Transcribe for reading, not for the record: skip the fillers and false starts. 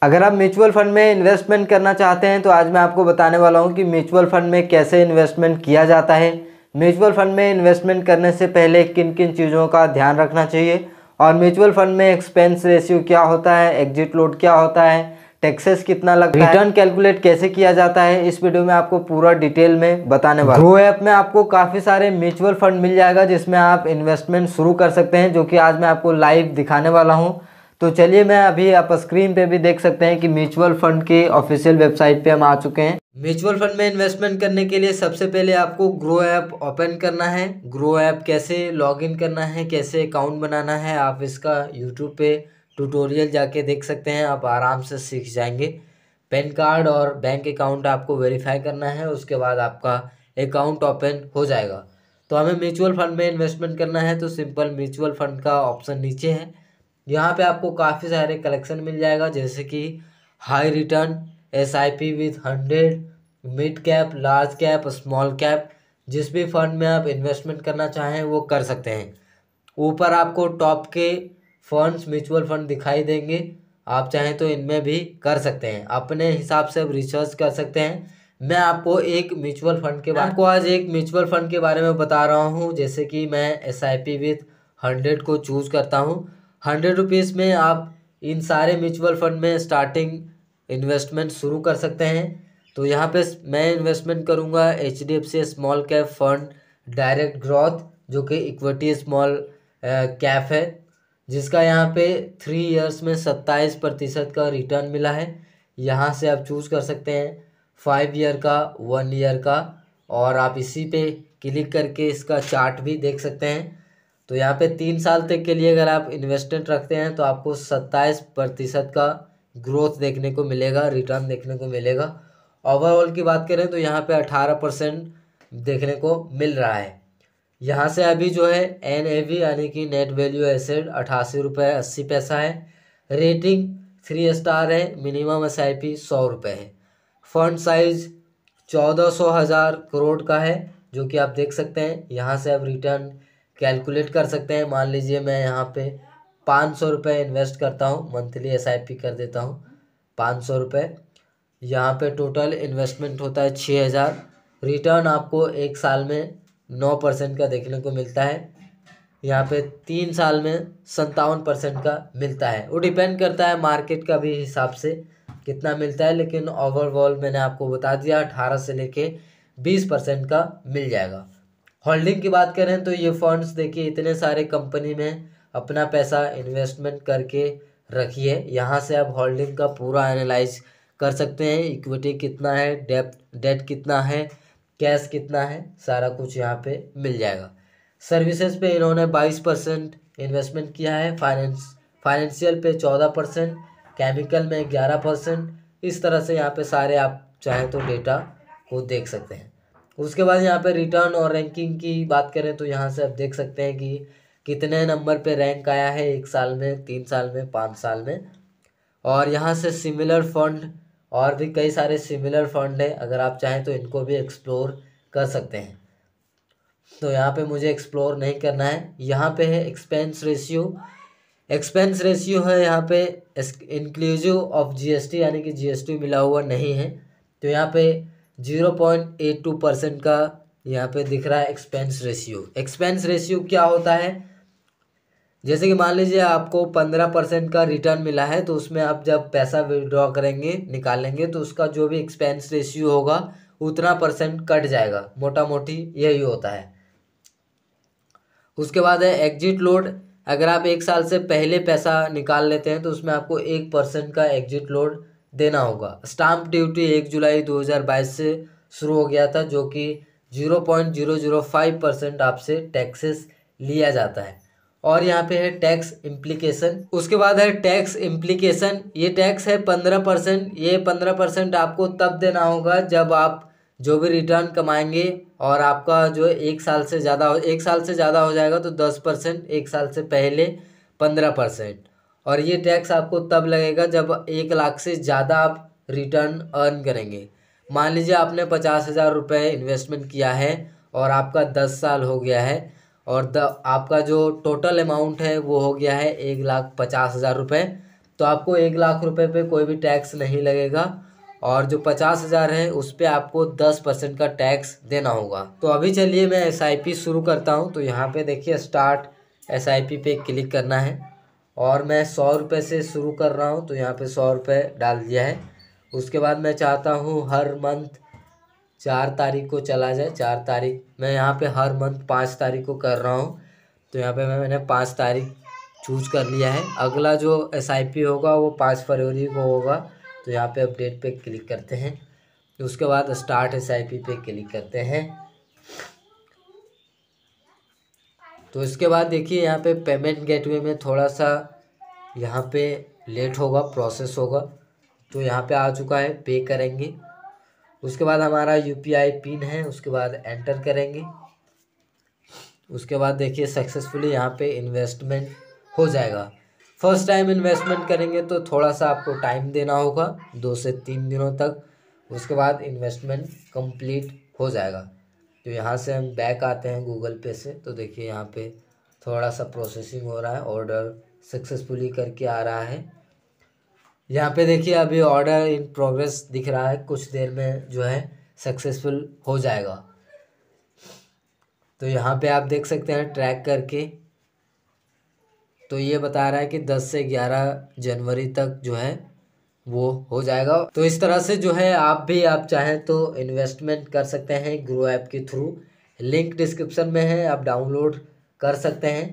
अगर आप mutual fund में इन्वेस्टमेंट करना चाहते हैं तो आज मैं आपको बताने वाला हूं कि म्यूचुअल फंड में कैसे इन्वेस्टमेंट किया जाता है, म्यूचुअल फंड में इन्वेस्टमेंट करने से पहले किन किन चीज़ों का ध्यान रखना चाहिए और म्यूचुअल फंड में एक्सपेंस रेशियो क्या होता है, एग्जिट लोड क्या होता है, टैक्सेस कितना लगता है, रिटर्न कैलकुलेट कैसे किया जाता है। इस वीडियो में आपको पूरा डिटेल में बताने वाला हूं। ग्रो ऐप में आपको काफ़ी सारे म्यूचुअल फंड मिल जाएगा जिसमें आप इन्वेस्टमेंट शुरू कर सकते हैं, जो कि आज मैं आपको लाइव दिखाने वाला हूं। तो चलिए, मैं अभी आप स्क्रीन पे भी देख सकते हैं कि म्यूचुअल फंड के ऑफिशियल वेबसाइट पे हम आ चुके हैं। म्यूचुअल फंड में इन्वेस्टमेंट करने के लिए सबसे पहले आपको ग्रो ऐप ओपन करना है। ग्रो ऐप कैसे लॉगिन करना है, कैसे अकाउंट बनाना है, आप इसका यूट्यूब पे ट्यूटोरियल जाके देख सकते हैं, आप आराम से सीख जाएंगे। पैन कार्ड और बैंक अकाउंट आपको वेरीफाई करना है, उसके बाद आपका अकाउंट ओपन हो जाएगा। तो हमें म्यूचुअल फंड में इन्वेस्टमेंट करना है तो सिंपल म्यूचुअल फंड का ऑप्शन नीचे है। यहाँ पे आपको काफ़ी सारे कलेक्शन मिल जाएगा, जैसे कि high return, SIP with 100, mid cap, large cap, small cap. जिस भी फंड में आप इन्वेस्टमेंट करना चाहें वो कर सकते हैं। ऊपर आपको टॉप के फंड्स, म्यूचुअल फंड दिखाई देंगे, आप चाहें तो इनमें भी कर सकते हैं। अपने हिसाब से आप रिसर्च कर सकते हैं। मैं आपको आज एक म्यूचुअल फंड के बारे में बता रहा हूँ, जैसे कि मैं SIP विथ 100 को चूज़ करता हूँ। 100 रुपीज़ में आप इन सारे म्यूचुअल फंड में स्टार्टिंग इन्वेस्टमेंट शुरू कर सकते हैं। तो यहाँ पे मैं इन्वेस्टमेंट करूँगा HDFC small cap fund direct growth, जो कि इक्विटी स्मॉल कैप है, जिसका यहाँ पे 3 इयर्स में 27% का रिटर्न मिला है। यहाँ से आप चूज़ कर सकते हैं 5 ईयर का, 1 ईयर का, और आप इसी पे क्लिक करके इसका चार्ट भी देख सकते हैं। तो यहाँ पे 3 साल तक के लिए अगर आप इन्वेस्टमेंट रखते हैं तो आपको 27% का ग्रोथ देखने को मिलेगा, रिटर्न देखने को मिलेगा। ओवरऑल की बात करें तो यहाँ पे 18% देखने को मिल रहा है। यहाँ से अभी जो है NAV यानी कि नेट वैल्यू एसेट 88 रुपये 80 पैसा है। रेटिंग 3 स्टार है। मिनिमम SIP 100 रुपये है। फंड साइज 1400 करोड़ का है, जो कि आप देख सकते हैं। यहाँ से आप रिटर्न कैलकुलेट कर सकते हैं। मान लीजिए मैं यहाँ पे 500 रुपये इन्वेस्ट करता हूँ, मंथली SIP कर देता हूँ 500 रुपये। यहाँ पे टोटल इन्वेस्टमेंट होता है 6000। रिटर्न आपको 1 साल में 9% का देखने को मिलता है। यहाँ पे 3 साल में 57% का मिलता है। वो डिपेंड करता है मार्केट का भी हिसाब से कितना मिलता है, लेकिन ओवरऑल मैंने आपको बता दिया 18 से लेके 20% का मिल जाएगा। होल्डिंग की बात करें तो ये फंड्स देखिए इतने सारे कंपनी में अपना पैसा इन्वेस्टमेंट करके रखिए। यहाँ से आप होल्डिंग का पूरा एनालाइज कर सकते हैं। इक्विटी कितना है, डेट कितना है, कैश कितना है, सारा कुछ यहाँ पे मिल जाएगा। सर्विसेज पे इन्होंने 22% इन्वेस्टमेंट किया है, फाइनेंशियल पे 14%, केमिकल में 11%। इस तरह से यहाँ पे सारे आप चाहें तो डेटा को देख सकते हैं। उसके बाद यहाँ पे रिटर्न और रैंकिंग की बात करें तो यहाँ से आप देख सकते हैं कि कितने नंबर पे रैंक आया है 1 साल में, 3 साल में, 5 साल में। और यहाँ से सिमिलर फंड और भी कई सारे सिमिलर फंड है, अगर आप चाहें तो इनको भी एक्सप्लोर कर सकते हैं। तो यहाँ पे मुझे एक्सप्लोर नहीं करना है। यहाँ पे है एक्सपेंस रेशियो है यहाँ पे इंक्लूसिव ऑफ GST, यानी कि GST मिला हुआ नहीं है। तो यहाँ पे 0.82% का यहाँ पे दिख रहा है एक्सपेंस रेशियो क्या होता है, जैसे कि मान लीजिए आपको 15% का रिटर्न मिला है, तो उसमें आप जब पैसा विड्रॉ करेंगे, निकालेंगे, तो उसका जो भी एक्सपेंस रेशियो होगा उतना % कट जाएगा। मोटा मोटी यही होता है। उसके बाद है एग्जिट लोड। अगर आप 1 साल से पहले पैसा निकाल लेते हैं तो उसमें आपको 1% का एग्जिट लोड देना होगा। स्टाम्प ड्यूटी 1 जुलाई 2022 से शुरू हो गया था, जो कि 0.005% आपसे टैक्सेस लिया जाता है। और यहाँ पे है टैक्स इम्प्लीकेशन। उसके बाद है टैक्स इम्प्लीकेशन, ये टैक्स है 15%। ये 15% आपको तब देना होगा जब आप जो भी रिटर्न कमाएंगे और आपका जो 1 साल से ज़्यादा हो जाएगा तो 10%, 1 साल से पहले 15%। और ये टैक्स आपको तब लगेगा जब 1 लाख से ज़्यादा आप रिटर्न अर्न करेंगे। मान लीजिए आपने 50,000 रुपये इन्वेस्टमेंट किया है और आपका 10 साल हो गया है और आपका जो टोटल अमाउंट है वो हो गया है 1,50,000 रुपये। तो आपको 1 लाख रुपए पे कोई भी टैक्स नहीं लगेगा और जो 50,000 है उस पर आपको 10% का टैक्स देना होगा। तो अभी चलिए मैं SIP शुरू करता हूँ। तो यहाँ पे देखिए स्टार्ट SIP पे क्लिक करना है और मैं 100 रुपये से शुरू कर रहा हूँ। तो यहाँ पे 100 रुपये डाल दिया है। उसके बाद मैं चाहता हूँ हर मंथ 4 तारीख को चला जाए। 4 तारीख मैं यहाँ पे हर मंथ 5 तारीख को कर रहा हूँ। तो यहाँ पे मैंने 5 तारीख चूज कर लिया है। अगला जो SIP होगा वो 5 फरवरी को होगा। तो यहाँ पे अपडेट पे क्लिक करते हैं। उसके बाद स्टार्ट SIP पे क्लिक करते हैं। तो इसके बाद देखिए यहाँ पे पेमेंट गेटवे में थोड़ा सा यहाँ पे लेट होगा, प्रोसेस होगा। तो यहाँ पे आ चुका है, पे करेंगे। उसके बाद हमारा UPI पिन है, उसके बाद एंटर करेंगे। उसके बाद देखिए सक्सेसफुली यहाँ पे इन्वेस्टमेंट हो जाएगा। फर्स्ट टाइम इन्वेस्टमेंट करेंगे तो थोड़ा सा आपको टाइम देना होगा, 2 से 3 दिनों तक। उसके बाद इन्वेस्टमेंट कंप्लीट हो जाएगा। तो यहाँ से हम बैक आते हैं गूगल पे से। तो देखिए यहाँ पे थोड़ा सा प्रोसेसिंग हो रहा है, ऑर्डर सक्सेसफुली करके आ रहा है। यहाँ पे देखिए अभी ऑर्डर इन प्रोग्रेस दिख रहा है, कुछ देर में जो है सक्सेसफुल हो जाएगा। तो यहाँ पे आप देख सकते हैं ट्रैक करके, तो ये बता रहा है कि 10 से 11 जनवरी तक जो है वो हो जाएगा। तो इस तरह से जो है आप चाहें तो इन्वेस्टमेंट कर सकते हैं ग्रो ऐप के थ्रू। लिंक डिस्क्रिप्शन में है, आप डाउनलोड कर सकते हैं।